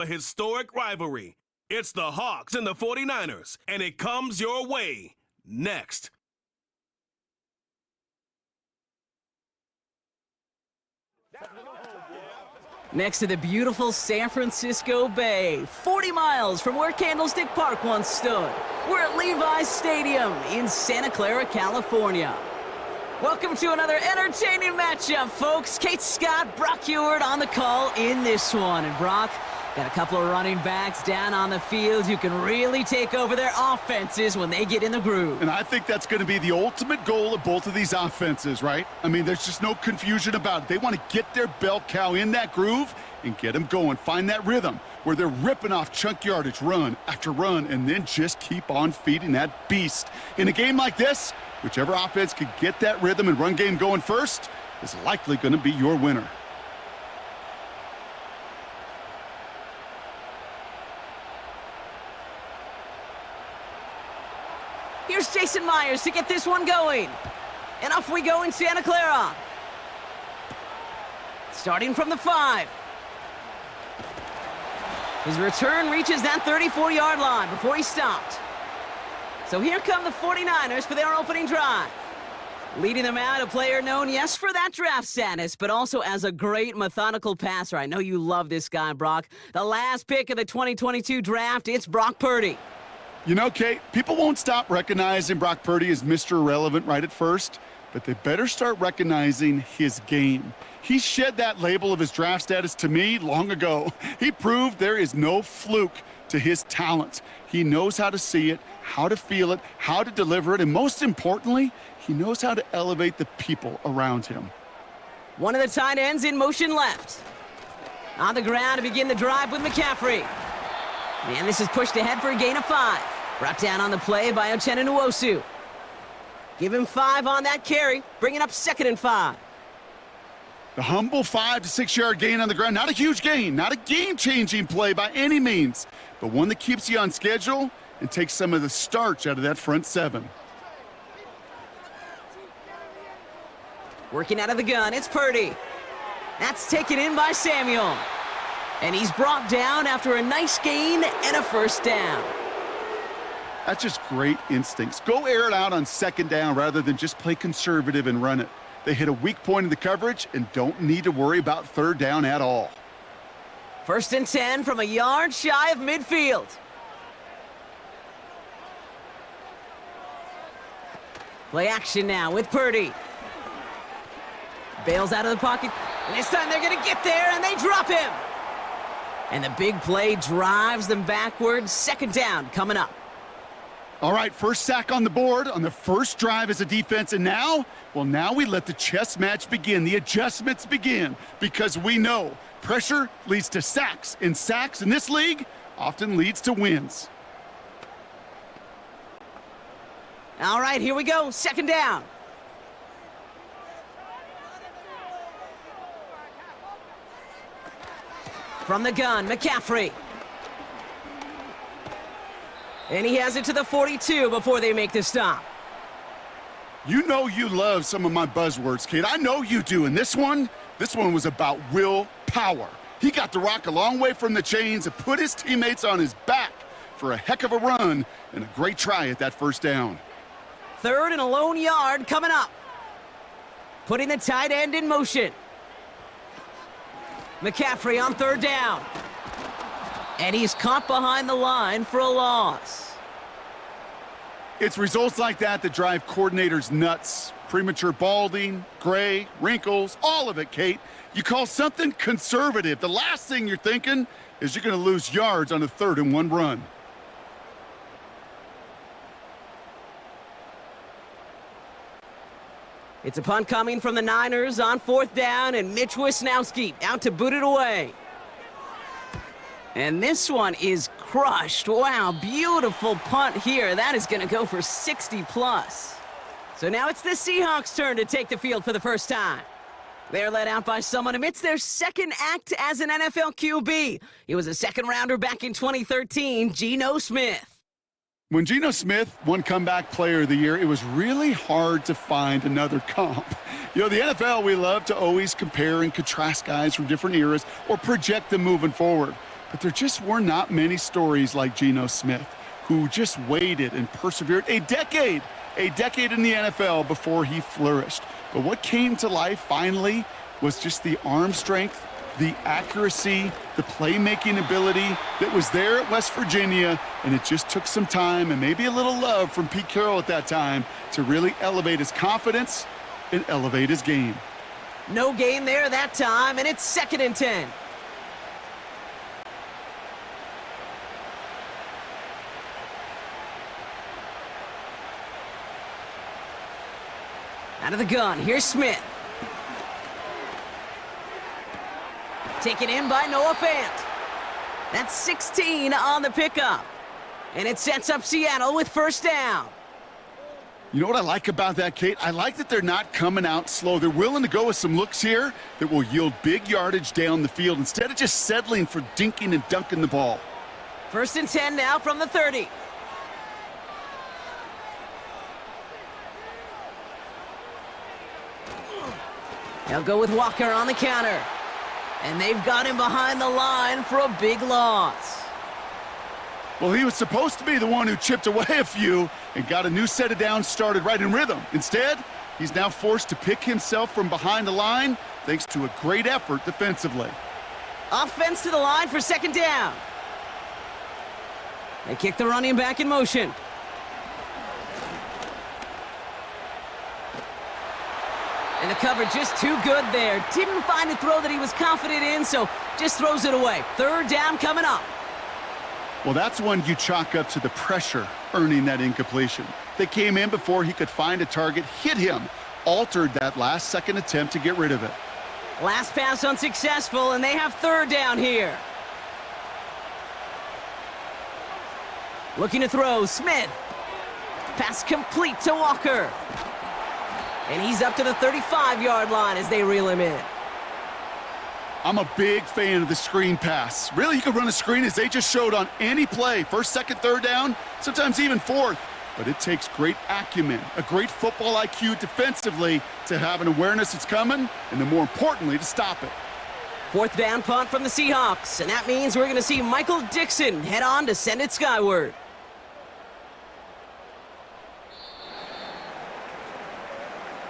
A historic rivalry. It's the Hawks and the 49ers, and it comes your way next. Next to the beautiful San Francisco Bay, 40 miles from where Candlestick Park once stood, we're at Levi's Stadium in Santa Clara, California. Welcome to another entertaining matchup, folks. Kate Scott, Brock Ewart on the call in this one. And Brock, got a couple of running backs down on the field who can really take over their offenses when they get in the groove. And I think that's going to be the ultimate goal of both of these offenses, right? I mean, there's just no confusion about it. They want to get their bell cow in that groove and get them going. Find that rhythm where they're ripping off chunk yardage, run after run, and then just keep on feeding that beast. In a game like this, whichever offense could get that rhythm and run game going first is likely going to be your winner. Here's Jason Myers to get this one going. And off we go in Santa Clara. Starting from the 5. His return reaches that 34-yard line before he stopped. So here come the 49ers for their opening drive. Leading them out, a player known, yes, for that draft status, but also as a great methodical passer. I know you love this guy, Brock. The last pick of the 2022 draft, it's Brock Purdy. You know, Kate, people won't stop recognizing Brock Purdy as Mr. Irrelevant right at first, but they better start recognizing his game. He shed that label of his draft status to me long ago. He proved there is no fluke to his talent. He knows how to see it, how to feel it, how to deliver it, and most importantly, he knows how to elevate the people around him. One of the tight ends in motion left. On the ground to begin the drive with McCaffrey. And this is pushed ahead for a gain of 5. Brought down on the play by Uchenna Nwosu. Give him 5 on that carry, bringing up 2nd and 5. The humble 5 to 6 yard gain on the ground. Not a huge gain, not a game-changing play by any means, but one that keeps you on schedule and takes some of the starch out of that front 7. Working out of the gun, it's Purdy. That's taken in by Samuel. And he's brought down after a nice gain and a first down. That's just great instincts. Go air it out on 2nd down rather than just play conservative and run it. They hit a weak point in the coverage and don't need to worry about 3rd down at all. 1st and 10 from a yard shy of midfield. Play action now with Purdy. Bails out of the pocket. And this time they're going to get there and they drop him. And the big play drives them backwards. 2nd down coming up. All right, first sack on the board on the first drive as a defense, and now, well, now we let the chess match begin, the adjustments begin, because we know pressure leads to sacks, and sacks in this league often leads to wins. All right, here we go, 2nd down. From the gun, McCaffrey. And he has it to the 42 before they make the stop. You know you love some of my buzzwords, kid. I know you do. And this one was about willpower. He got the rock a long way from the chains and put his teammates on his back for a heck of a run and a great try at that first down. 3rd and a lone yard coming up. Putting the tight end in motion. McCaffrey on 3rd down. And he's caught behind the line for a loss. It's results like that that drive coordinators nuts. Premature balding, gray, wrinkles, all of it, Kate. You call something conservative. The last thing you're thinking is you're going to lose yards on a 3rd and 1 run. It's a punt coming from the Niners on 4th down, and Mitch Wisnowski out to boot it away. And this one is crushed. Wow, beautiful punt here. That is going to go for 60+. So now it's the Seahawks' turn to take the field for the first time. They're led out by someone amidst their 2nd act as an NFL QB. He was a 2nd-rounder back in 2013, Geno Smith. When Geno Smith won Comeback Player of the Year, it was really hard to find another comp. You know, the NFL, we love to always compare and contrast guys from different eras or project them moving forward. But there just were not many stories like Geno Smith, who just waited and persevered a decade in the NFL before he flourished. But what came to life finally was just the arm strength, the accuracy, the playmaking ability that was there at West Virginia, and it just took some time and maybe a little love from Pete Carroll at that time to really elevate his confidence and elevate his game. No gain there that time, and it's 2nd and 10. Out of the gun, here's Smith. Taken in by Noah Fant. That's 16 on the pickup. And it sets up Seattle with 1st down. You know what I like about that, Kate? I like that they're not coming out slow. They're willing to go with some looks here that will yield big yardage down the field instead of just settling for dinking and dunking the ball. 1st and 10 now from the 30. They'll go with Walker on the counter. And they've got him behind the line for a big loss. Well, he was supposed to be the one who chipped away a few and got a new set of downs started right in rhythm. Instead, he's now forced to pick himself from behind the line thanks to a great effort defensively. Offense to the line for 2nd down. They kick the running back in motion. And the coverage just too good there. Didn't find a throw that he was confident in, so just throws it away. 3rd down coming up. Well, that's one you chalk up to the pressure earning that incompletion. They came in before he could find a target, hit him, altered that last-second attempt to get rid of it. Last pass unsuccessful, and they have 3rd down here. Looking to throw, Smith. Pass complete to Walker. And he's up to the 35-yard line as they reel him in. I'm a big fan of the screen pass. Really, you can run a screen as they just showed on any play. 1st, 2nd, 3rd down, sometimes even 4th. But it takes great acumen, a great football IQ defensively to have an awareness it's coming, and then more importantly, to stop it. 4th down punt from the Seahawks, and that means we're going to see Michael Dixon head on to send it skyward.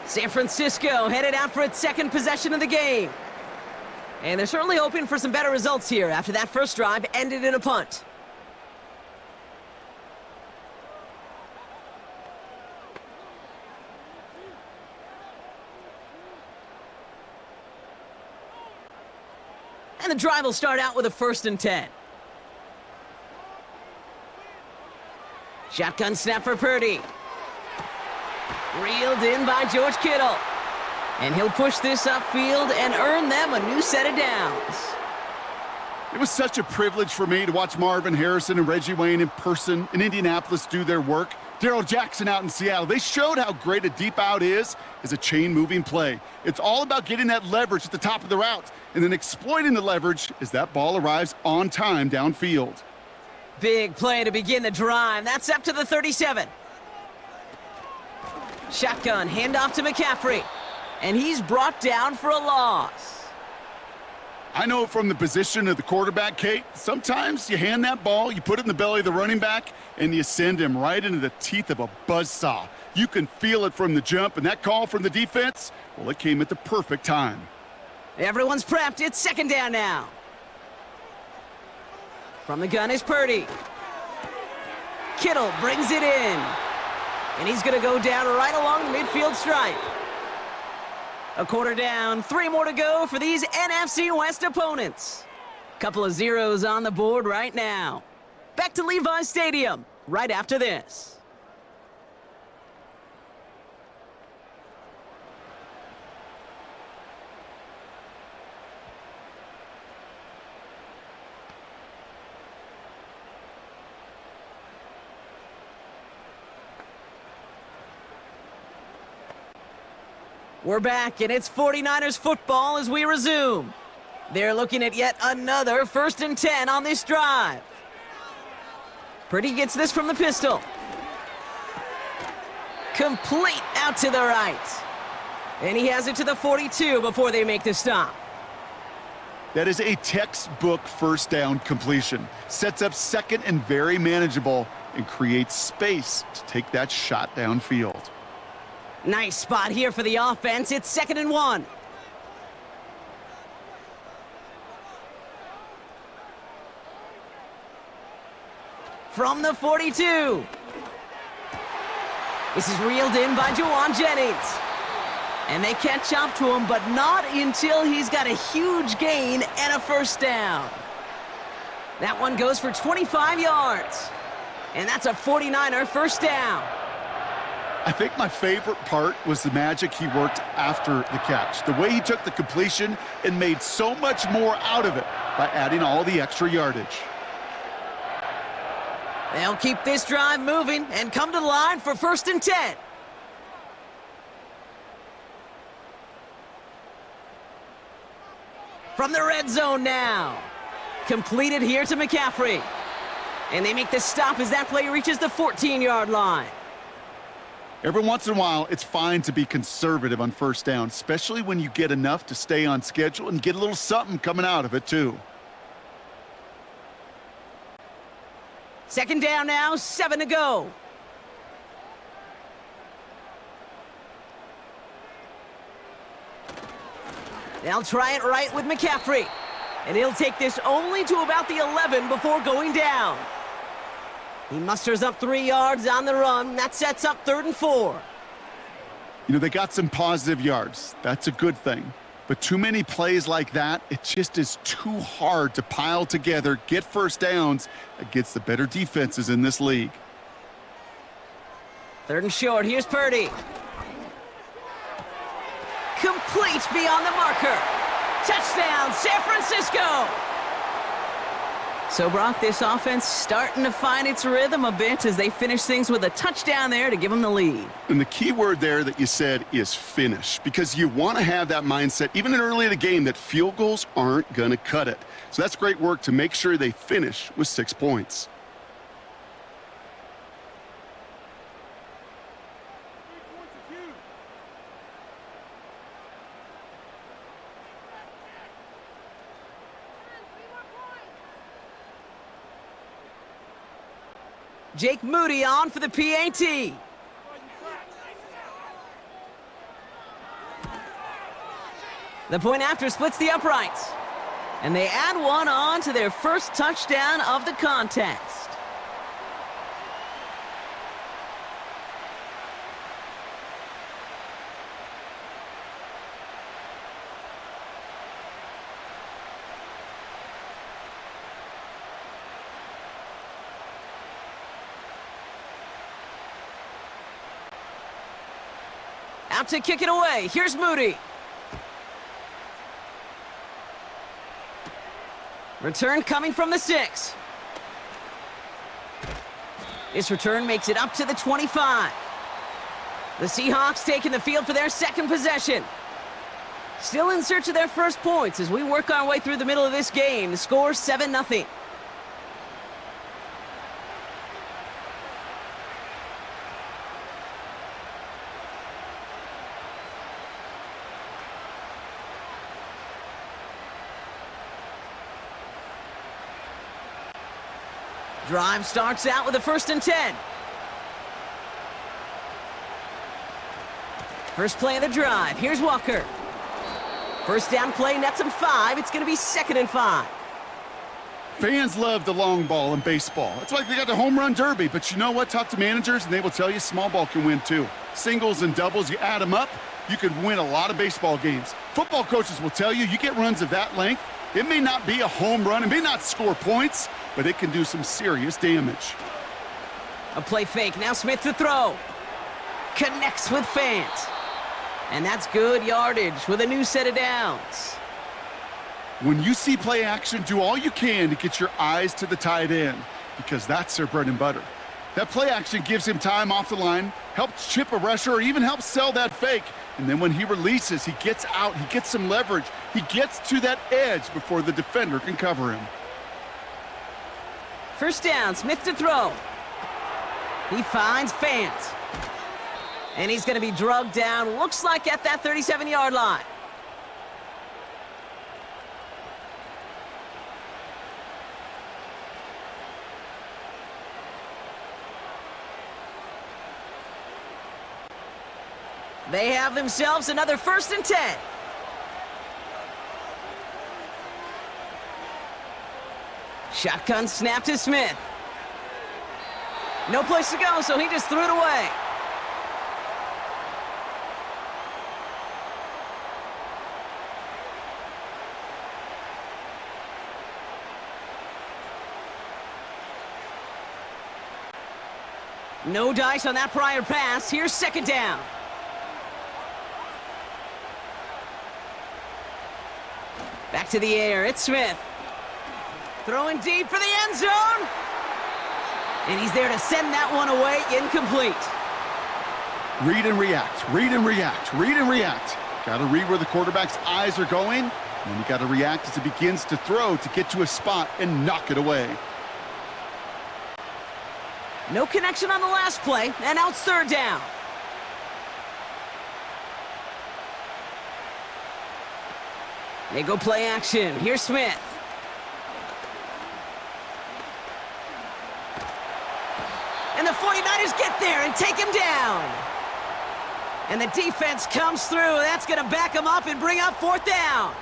San Francisco headed out for its 2nd possession of the game. And they're certainly hoping for some better results here after that first drive ended in a punt. And the drive will start out with a 1st and 10. Shotgun snap for Purdy. Reeled in by George Kittle. And he'll push this upfield and earn them a new set of downs. It was such a privilege for me to watch Marvin Harrison and Reggie Wayne in person in Indianapolis do their work. Darrell Jackson out in Seattle. They showed how great a deep out is as a chain-moving play. It's all about getting that leverage at the top of the route and then exploiting the leverage as that ball arrives on time downfield. Big play to begin the drive. That's up to the 37. Shotgun, handoff to McCaffrey. And he's brought down for a loss. I know from the position of the quarterback, Kate, sometimes you hand that ball, you put it in the belly of the running back, and you send him right into the teeth of a buzzsaw. You can feel it from the jump, and that call from the defense, well, it came at the perfect time. Everyone's prepped. It's 2nd down now. From the gun is Purdy. Kittle brings it in. And he's going to go down right along the midfield stripe. A quarter down, 3 more to go for these NFC West opponents. Couple of zeros on the board right now. Back to Levi's Stadium right after this. We're back, and it's 49ers football as we resume. They're looking at yet another 1st and 10 on this drive. Purdy gets this from the pistol. Complete out to the right. And he has it to the 42 before they make the stop. That is a textbook first down completion. Sets up second and very manageable and creates space to take that shot downfield. Nice spot here for the offense. It's 2nd and 1. From the 42. This is reeled in by Juwan Jennings. And they catch up to him, but not until he's got a huge gain and a first down. That one goes for 25 yards. And that's a 49er first down. I think my favorite part was the magic he worked after the catch. The way he took the completion and made so much more out of it by adding all the extra yardage. They'll keep this drive moving and come to the line for 1st and 10. From the red zone now. Completed here to McCaffrey. And they make the stop as that play reaches the 14-yard line. Every once in a while, it's fine to be conservative on first down, especially when you get enough to stay on schedule and get a little something coming out of it, too. 2nd down now, 7 to go. They'll try it right with McCaffrey. And he'll take this only to about the 11 before going down. He musters up 3 yards on the run. That sets up 3rd and 4. You know, they got some positive yards. That's a good thing. But too many plays like that, it just is too hard to pile together, get first downs against the better defenses in this league. 3rd and short. Here's Purdy. Complete beyond the marker. Touchdown, San Francisco! So, Brock, this offense starting to find its rhythm a bit as they finish things with a touchdown there to give them the lead. And the key word there that you said is finish, because you want to have that mindset, even in early in the game, that field goals aren't going to cut it. So that's great work to make sure they finish with 6 points. Jake Moody on for the PAT. The point after splits the uprights. And they add one on to their first touchdown of the contest. Out to kick it away. Here's Moody. Return coming from the 6. This return makes it up to the 25. The Seahawks taking the field for their second possession. Still in search of their first points as we work our way through the middle of this game. The score 7-0. Drive starts out with a 1st and 10. First play of the drive. Here's Walker. First down play nets him 5. It's going to be 2nd and 5. Fans love the long ball in baseball. It's like they got the home run derby. But you know what? Talk to managers, and they will tell you small ball can win too. Singles and doubles, you add them up, you can win a lot of baseball games. Football coaches will tell you, you get runs of that length, it may not be a home run, it may not score points, but it can do some serious damage. A play fake. Now Smith to throw. Connects with Fant. And that's good yardage with a new set of downs. When you see play action, do all you can to get your eyes to the tight end, because that's their bread and butter. That play action gives him time off the line, helps chip a rusher, or even helps sell that fake. And then when he releases, he gets out, he gets some leverage. He gets to that edge before the defender can cover him. First down, Smith to throw. He finds Fant. And he's going to be drugged down, looks like at that 37-yard line. They have themselves another 1st and 10. Shotgun snap to Smith. No place to go, so he just threw it away. No dice on that prior pass. Here's 2nd down. Back to the air. It's Smith. Throwing deep for the end zone. And he's there to send that one away. Incomplete. Read and react, read and react, read and react. Got to read where the quarterback's eyes are going, and you got to react as it begins to throw to get to a spot and knock it away. No connection on the last play, and now it's 3rd down. They go play action. Here's Smith. And the 49ers get there and take him down. And the defense comes through. That's going to back him up and bring up 4th down.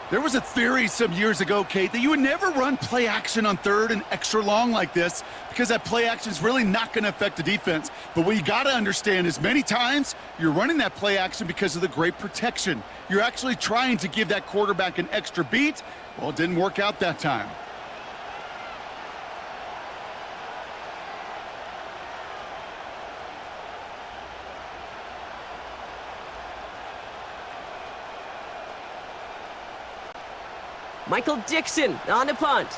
There was a theory some years ago, Kate, that you would never run play action on 3rd and extra long like this because that play action is really not going to affect the defense. But what you got to understand is many times you're running that play action because of the great protection. You're actually trying to give that quarterback an extra beat. Well, it didn't work out that time. Michael Dixon on the punt.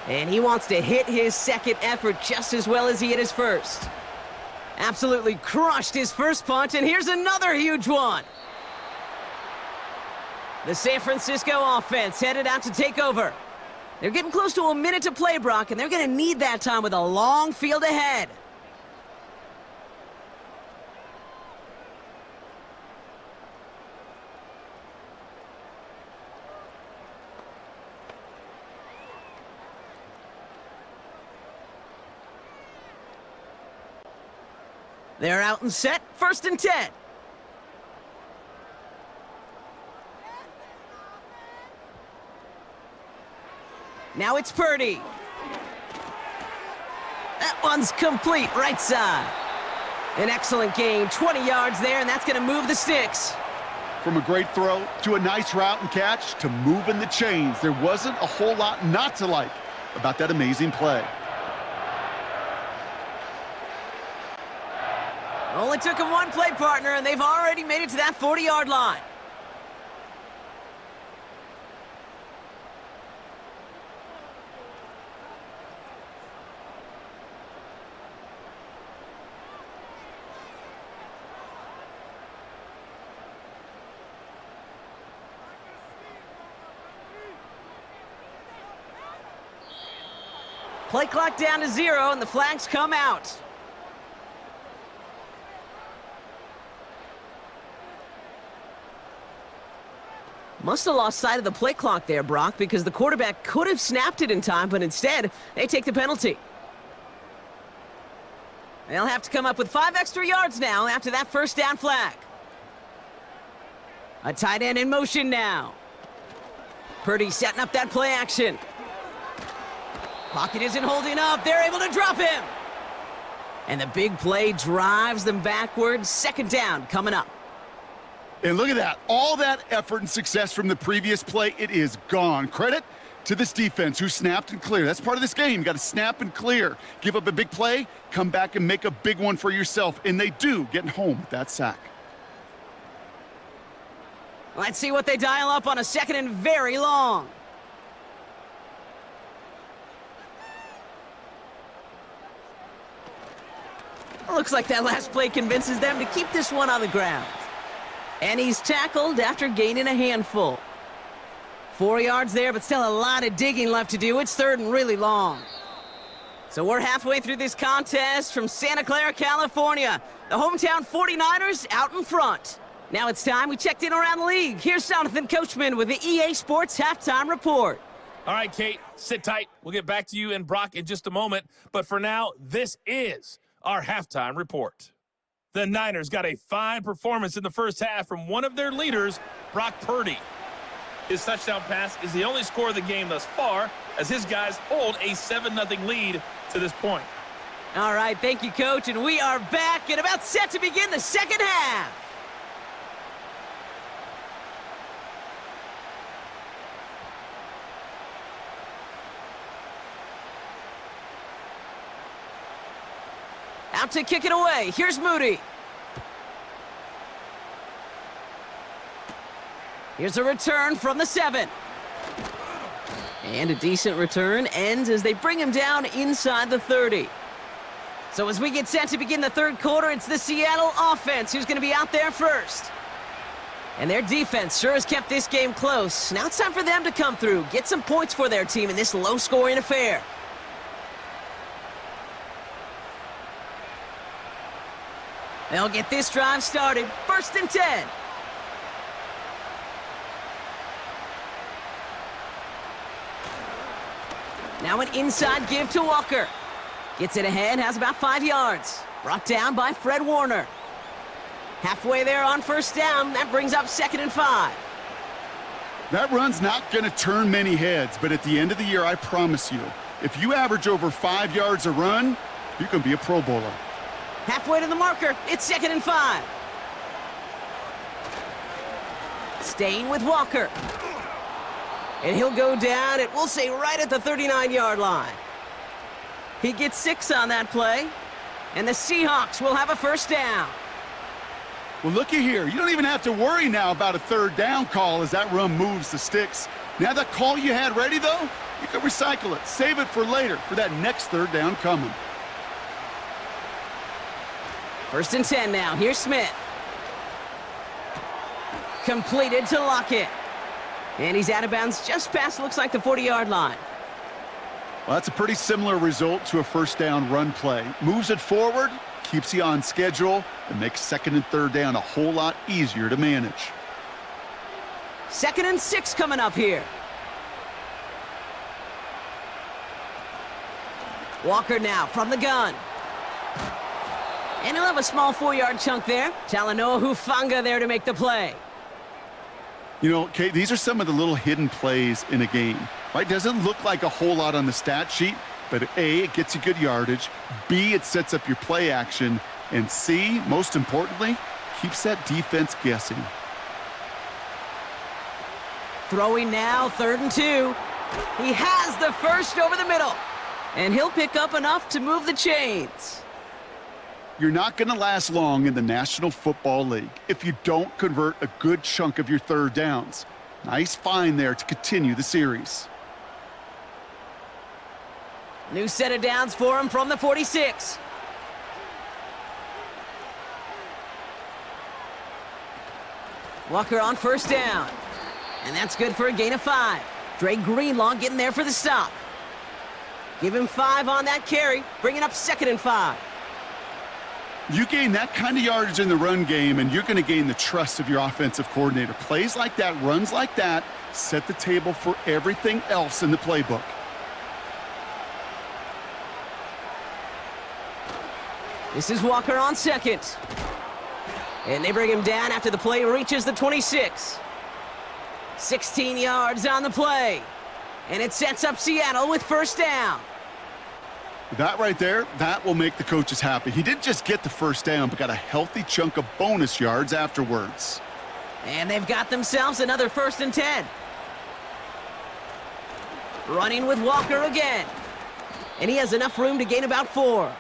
And he wants to hit his 2nd effort just as well as he hit his 1st. Absolutely crushed his 1st punt, and here's another huge one. The San Francisco offense headed out to take over. They're getting close to a minute to play, Brock, and they're going to need that time with a long field ahead. They're out and set, 1st and 10. Now it's Purdy. That one's complete, right side. An excellent gain, 20 yards there, and that's going to move the sticks. From a great throw to a nice route and catch to moving the chains, there wasn't a whole lot not to like about that amazing play. Only took him one play, partner, and they've already made it to that 40-yard line. Play clock down to 0, and the flags come out. Must have lost sight of the play clock there, Brock, because the quarterback could have snapped it in time, but instead, they take the penalty. They'll have to come up with 5 extra yards now after that 1st down flag. A tight end in motion now. Purdy setting up that play action. Pocket isn't holding up. They're able to drop him. And the big play drives them backwards. 2nd down coming up. And look at that. All that effort and success from the previous play, it is gone. Credit to this defense who snapped and cleared. That's part of this game. You got to snap and clear. Give up a big play, come back and make a big one for yourself. And they do, getting home with that sack. Let's see what they dial up on a 2nd and very long. Looks like that last play convinces them to keep this one on the ground. And he's tackled after gaining a handful. 4 yards there, but still a lot of digging left to do. It's 3rd and really long. So we're halfway through this contest from Santa Clara, California. The hometown 49ers out in front. Now it's time we checked in around the league. Here's Jonathan Coachman with the EA Sports Halftime Report. All right, Kate, sit tight. We'll get back to you and Brock in just a moment. But for now, this is our Halftime Report. The Niners got a fine performance in the first half from one of their leaders, Brock Purdy. His touchdown pass is the only score of the game thus far, as his guys hold a 7-0 lead to this point. All right, thank you, Coach, and we are back and about set to begin the second half. Out to kick it away. Here's Moody. Here's a return from the 7. And a decent return ends as they bring him down inside the 30. So as we get set to begin the third quarter, it's the Seattle offense who's going to be out there first. And their defense sure has kept this game close. Now it's time for them to come through, get some points for their team in this low-scoring affair. They'll get this drive started. 1st and 10. Now an inside give to Walker. Gets it ahead, has about 5 yards. Brought down by Fred Warner. Halfway there on 1st down. That brings up 2nd and 5. That run's not going to turn many heads, but at the end of the year, I promise you, if you average over 5 yards a run, you can be a Pro Bowler. Halfway to the marker, it's 2nd and 5. Staying with Walker. And he'll go down, it will say right at the 39-yard line. He gets 6 on that play, and the Seahawks will have a 1st down. Well, looky here. You don't even have to worry now about a 3rd down call as that run moves the sticks. Now that call you had ready, though, you can recycle it. Save it for later for that next 3rd down coming. 1st and 10 now. Here's Smith. Completed to Lockett. And he's out of bounds just past, looks like, the 40-yard line. Well, that's a pretty similar result to a 1st down run play. Moves it forward, keeps you on schedule, and makes 2nd and 3rd down a whole lot easier to manage. 2nd and 6 coming up here. Walker now from the gun. And he'll have a small 4-yard chunk there. Talanoa Hufanga there to make the play. You know, Kate, these are some of the little hidden plays in a game. Right? Doesn't look like a whole lot on the stat sheet, but A, it gets you good yardage. B, it sets up your play action. And C, most importantly, keeps that defense guessing. Throwing now, 3rd and 2. He has the first over the middle. And he'll pick up enough to move the chains. You're not going to last long in the National Football League if you don't convert a good chunk of your 3rd downs. Nice find there to continue the series. New set of downs for him from the 46. Walker on 1st down. And that's good for a gain of 5. Dre Greenlaw getting there for the stop. Give him 5 on that carry, bringing up 2nd and 5. You gain that kind of yardage in the run game, and you're going to gain the trust of your offensive coordinator. Plays like that, runs like that, set the table for everything else in the playbook. This is Walker on 2nd. And they bring him down after the play reaches the 26. 16 yards on the play. And it sets up Seattle with 1st down. That right there, that will make the coaches happy. He didn't just get the 1st down, but got a healthy chunk of bonus yards afterwards. And they've got themselves another 1st and 10. Running with Walker again. And he has enough room to gain about 4.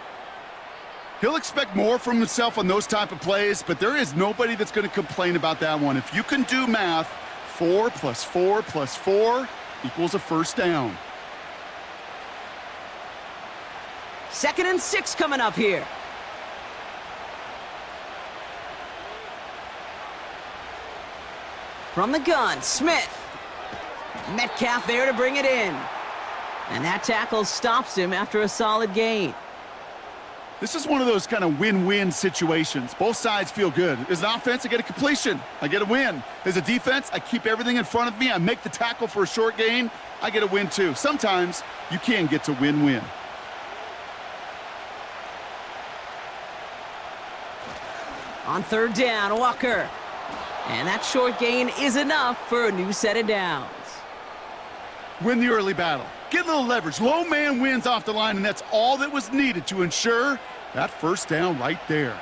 He'll expect more from himself on those type of plays, but there is nobody that's going to complain about that one. If you can do math, 4 plus 4 plus 4 equals a 1st down. 2nd and 6 coming up here. From the gun, Smith. Metcalf there to bring it in. And that tackle stops him after a solid gain. This is one of those kind of win-win situations. Both sides feel good. As an offense, I get a completion. I get a win. As a defense, I keep everything in front of me. I make the tackle for a short gain. I get a win too. Sometimes you can get to win-win. On third down, Walker. And that short gain is enough for a new set of downs. Win the early battle. Get a little leverage. Low man wins off the line, and that's all that was needed to ensure that first down right there.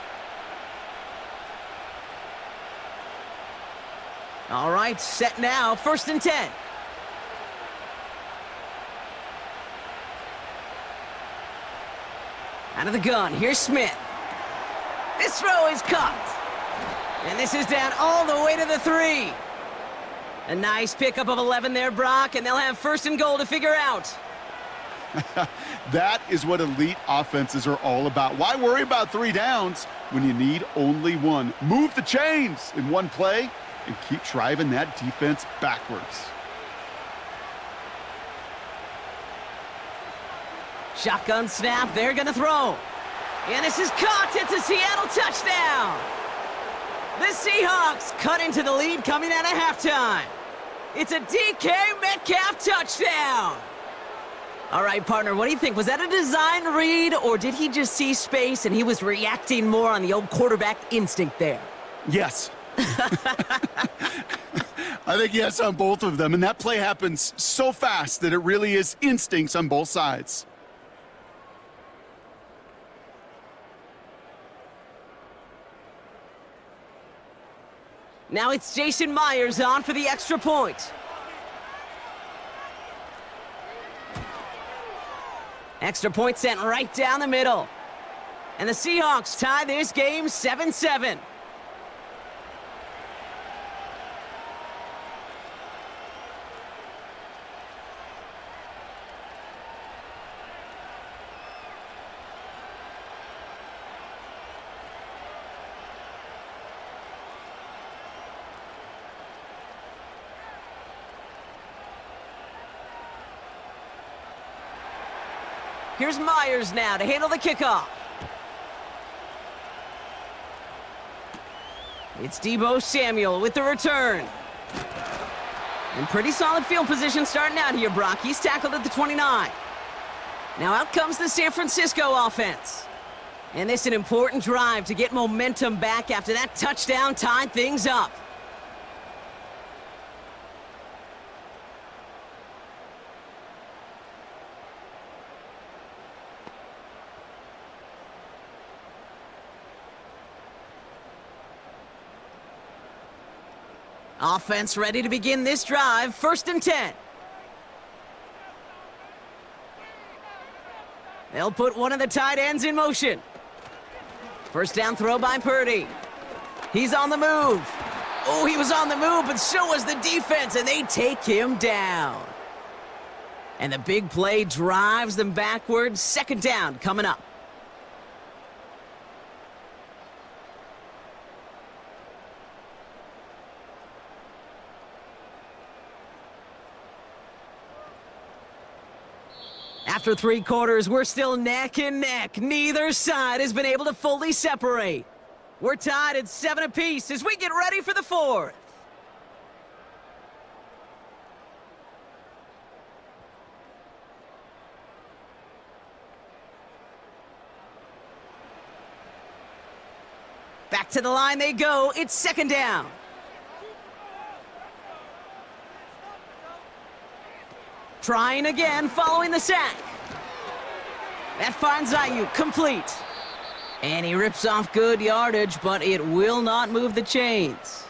All right, set now, 1st and 10. Out of the gun, here's Smith. This throw is caught. And this is down all the way to the 3. A nice pickup of 11 there, Brock, and they'll have 1st and goal to figure out. That is what elite offenses are all about. Why worry about 3 downs when you need only 1? Move the chains in one play and keep driving that defense backwards. Shotgun snap, they're gonna throw. And this is caught, it's a Seattle touchdown. The Seahawks cut into the lead coming out of halftime. It's a DK Metcalf touchdown. All right, partner, what do you think? Was that a design read, or did he just see space and he was reacting more on the old quarterback instinct there? Yes. I think yes on both of them, and that play happens so fast that it really is instincts on both sides. Now it's Jason Myers on for the extra point. Extra point sent right down the middle. And the Seahawks tie this game 7-7. Here's Myers now to handle the kickoff. It's Deebo Samuel with the return. And pretty solid field position starting out here, Brock. He's tackled at the 29. Now out comes the San Francisco offense. And this is an important drive to get momentum back after that touchdown tied things up. Offense ready to begin this drive, 1st and 10. They'll put one of the tight ends in motion. First down throw by Purdy. He's on the move. Oh, he was on the move, but so was the defense, and they take him down. And the big play drives them backwards. 2nd down coming up. After 3 quarters, we're still neck and neck. Neither side has been able to fully separate. We're tied at 7 apiece as we get ready for the 4th. Back to the line they go. It's 2nd down. Trying again following the sack. That finds Ayuk complete. And he rips off good yardage, but it will not move the chains.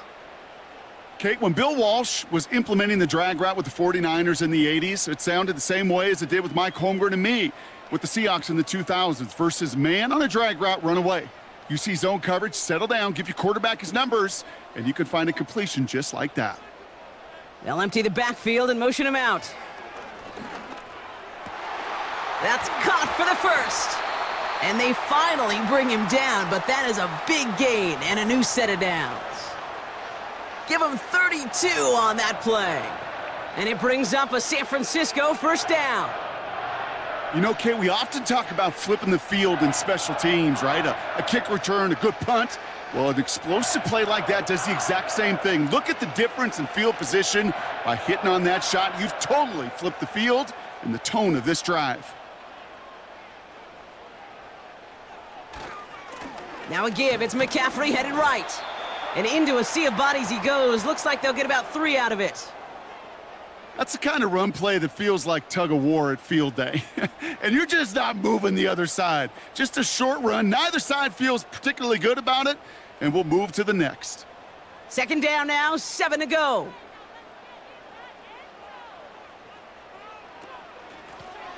Kate, when Bill Walsh was implementing the drag route with the 49ers in the 80s, it sounded the same way as it did with Mike Holmgren and me with the Seahawks in the 2000s versus man on a drag route, run away. You see zone coverage, settle down, give your quarterback his numbers, and you can find a completion just like that. They'll empty the backfield and motion him out. That's caught for the 1st. And they finally bring him down, but that is a big gain and a new set of downs. Give him 32 on that play. And it brings up a San Francisco 1st down. You know, Kate, we often talk about flipping the field in special teams, right? A kick return, a good punt. Well, an explosive play like that does the exact same thing. Look at the difference in field position by hitting on that shot. You've totally flipped the field and the tone of this drive. Now a give. It's McCaffrey headed right. And into a sea of bodies he goes. Looks like they'll get about 3 out of it. That's the kind of run play that feels like tug of war at field day. And you're just not moving the other side. Just a short run. Neither side feels particularly good about it, and we'll move to the next. Second down now, 7 to go.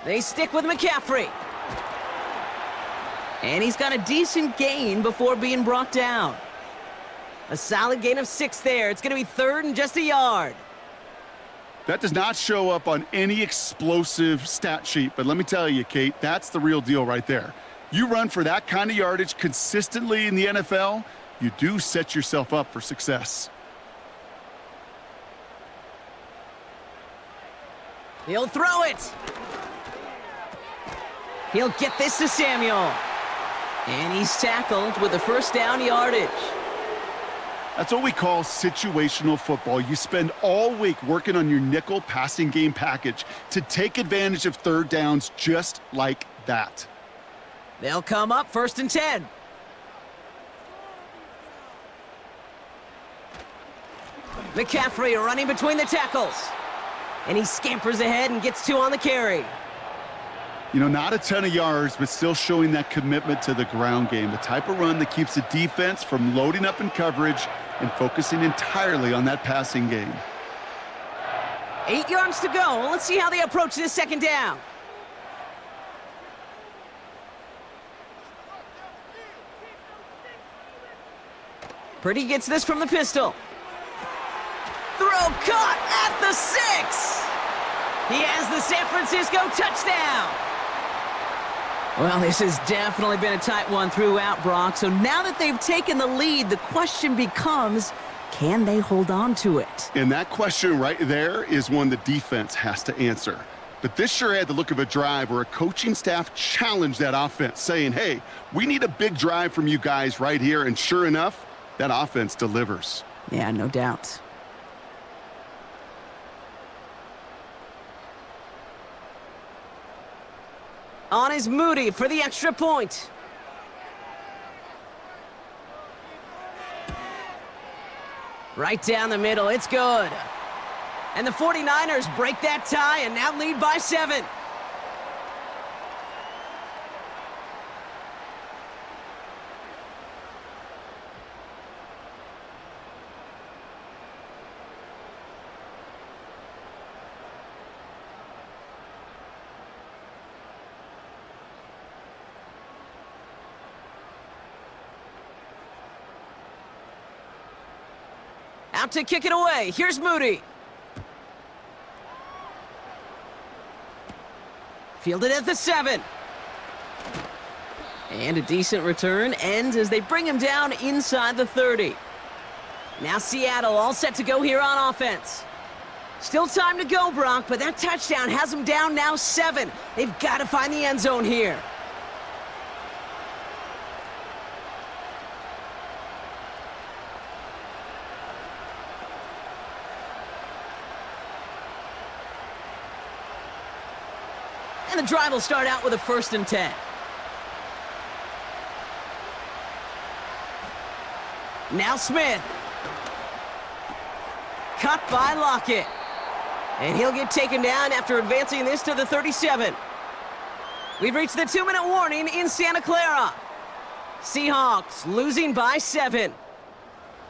They stick with McCaffrey. And he's got a decent gain before being brought down. A solid gain of 6 there. It's going to be 3rd and just a yard. That does not show up on any explosive stat sheet, but let me tell you, Kate, that's the real deal right there. You run for that kind of yardage consistently in the NFL, you do set yourself up for success. He'll throw it. He'll get this to Samuel. And he's tackled with a first down yardage. That's what we call situational football. You spend all week working on your nickel passing game package to take advantage of 3rd downs just like that. They'll come up 1st and 10. McCaffrey running between the tackles. And he scampers ahead and gets 2 on the carry. You know, not a ton of yards, but still showing that commitment to the ground game. The type of run that keeps the defense from loading up in coverage and focusing entirely on that passing game. 8 yards to go. Let's see how they approach this second down. Purdy gets this from the pistol. Throw caught at the 6. He has the San Francisco touchdown. Well, this has definitely been a tight one throughout, Brock. So now that they've taken the lead, the question becomes, can they hold on to it? And that question right there is one the defense has to answer. But this sure had the look of a drive where a coaching staff challenged that offense, saying, hey, we need a big drive from you guys right here. And sure enough, that offense delivers. Yeah, no doubt. On is Moody for the extra point. Right down the middle, it's good. And the 49ers break that tie and now lead by 7. Out to kick it away. Here's Moody. Fielded at the 7. And a decent return ends as they bring him down inside the 30. Now Seattle all set to go here on offense. Still time to go, Brock, but that touchdown has them down now 7. They've got to find the end zone here. And the drive will start out with a 1st and 10. Now Smith. Cut by Lockett. And he'll get taken down after advancing this to the 37. We've reached the 2-minute warning in Santa Clara. Seahawks losing by 7.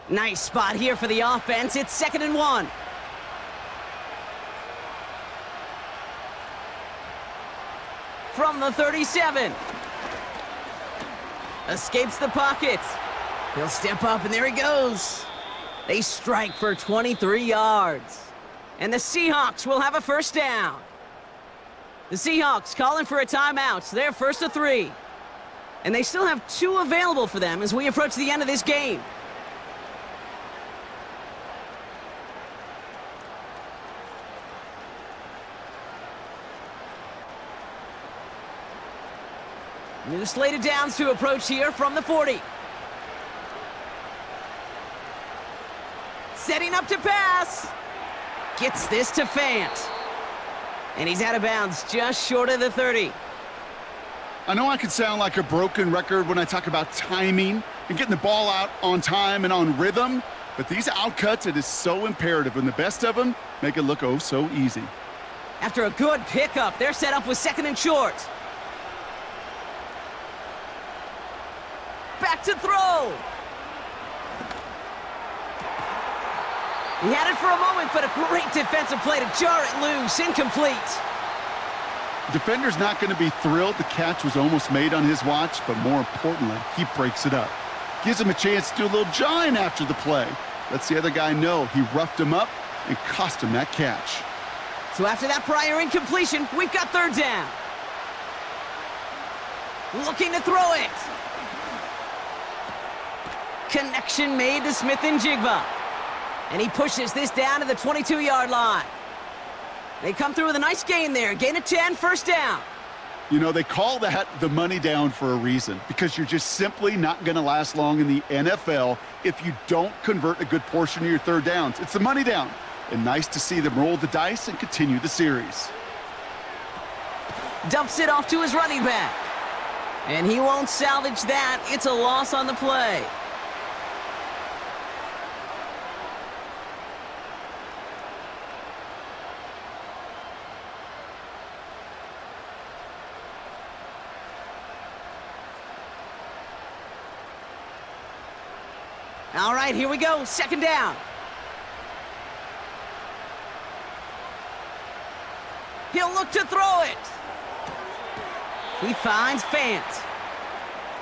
Nice spot here for the offense. It's 2nd and 1. From the 37. Escapes the pocket. He'll step up, and there he goes. They strike for 23 yards. And the Seahawks will have a first down. The Seahawks calling for a timeout. They're 1st and 3. And they still have 2 available for them as we approach the end of this game. New slate of downs to approach here from the 40. Setting up to pass. Gets this to Fant. And he's out of bounds just short of the 30. I know I can sound like a broken record when I talk about timing and getting the ball out on time and on rhythm, but these outcuts, it is so imperative, and the best of them make it look oh so easy. After a good pickup, they're set up with 2nd and short. Back to throw. He had it for a moment, but a great defensive play to jar it loose. Incomplete. Defender's not going to be thrilled the catch was almost made on his watch, but more importantly, he breaks it up. Gives him a chance to do a little jawing after the play. Lets the other guy know he roughed him up and cost him that catch. So after that prior incompletion, we've got 3rd down. Looking to throw it. Connection made to Smith and Jigba. And he pushes this down to the 22-yard line. They come through with a nice gain there. Gain of 10, 1st down. You know, they call that the money down for a reason, because you're just simply not going to last long in the NFL if you don't convert a good portion of your 3rd downs. It's the money down. And nice to see them roll the dice and continue the series. Dumps it off to his running back. And he won't salvage that. It's a loss on the play. All right, here we go. 2nd down. He'll look to throw it. He finds Fant.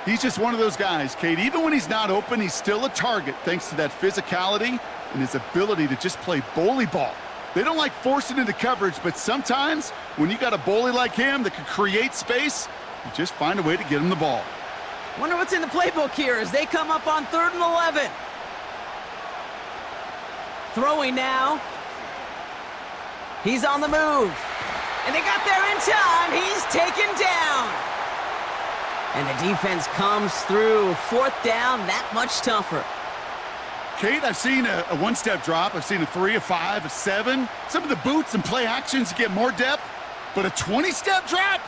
He's just one of those guys, Kate. Even when he's not open, he's still a target thanks to that physicality and his ability to just play bully ball. They don't like forcing into coverage, but sometimes when you got a bully like him that can create space, you just find a way to get him the ball. Wonder what's in the playbook here as they come up on 3rd and 11. Throwing now. He's on the move. And they got there in time. He's taken down. And the defense comes through. 4th down, that much tougher. Kate, I've seen a one-step drop. I've seen a 3, a 5, a 7. Some of the boots and play actions get more depth, but a 20-step drop?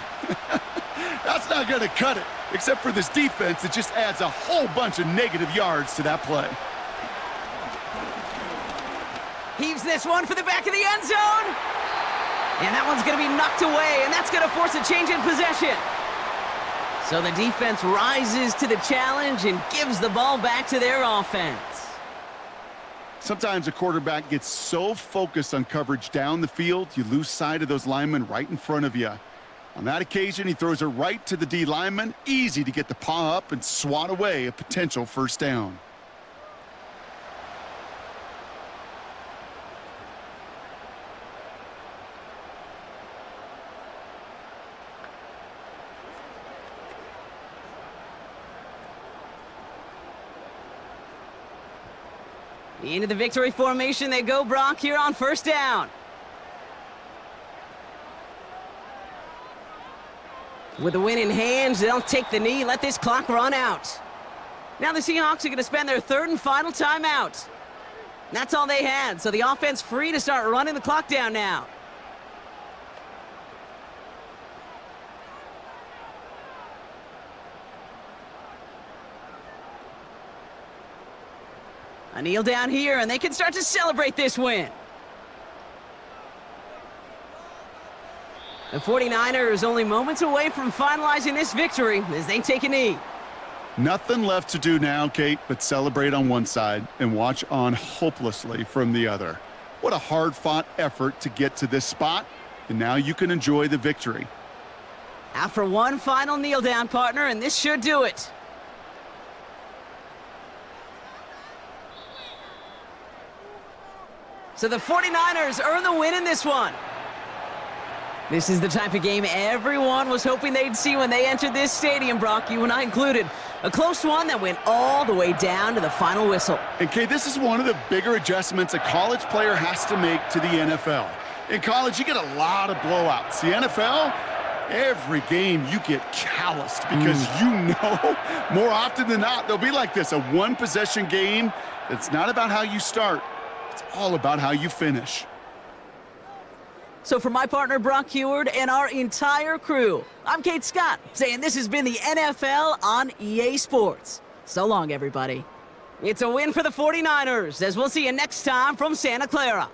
That's not going to cut it. Except for this defense, it just adds a whole bunch of negative yards to that play. Heaves this one for the back of the end zone. And that one's going to be knocked away, and that's going to force a change in possession. So the defense rises to the challenge and gives the ball back to their offense. Sometimes a quarterback gets so focused on coverage down the field, you lose sight of those linemen right in front of you. On that occasion, he throws it right to the D lineman. Easy to get the paw up and swat away a potential 1st down. Into the victory formation they go, Brock, here on 1st down. With the win in hand, they'll take the knee, let this clock run out. Now the Seahawks are going to spend their 3rd and final timeout. That's all they had, so the offense free to start running the clock down now. A kneel down here, and they can start to celebrate this win. The 49ers only moments away from finalizing this victory as they take a knee. Nothing left to do now, Kate, but celebrate on one side and watch on hopelessly from the other. What a hard-fought effort to get to this spot, and now you can enjoy the victory. Out for one final kneel down, partner, and this should do it. So the 49ers earn the win in this one. This is the type of game everyone was hoping they'd see when they entered this stadium, Brock, you and I included. A close one that went all the way down to the final whistle. And, Kate, this is one of the bigger adjustments a college player has to make to the NFL. In college, you get a lot of blowouts. The NFL, every game you get calloused because you know more often than not they'll be like this, a one-possession game. It's not about how you start. It's all about how you finish. So for my partner Brock Heward and our entire crew, I'm Kate Scott, saying this has been the NFL on EA Sports. So long, everybody. It's a win for the 49ers, as we'll see you next time from Santa Clara.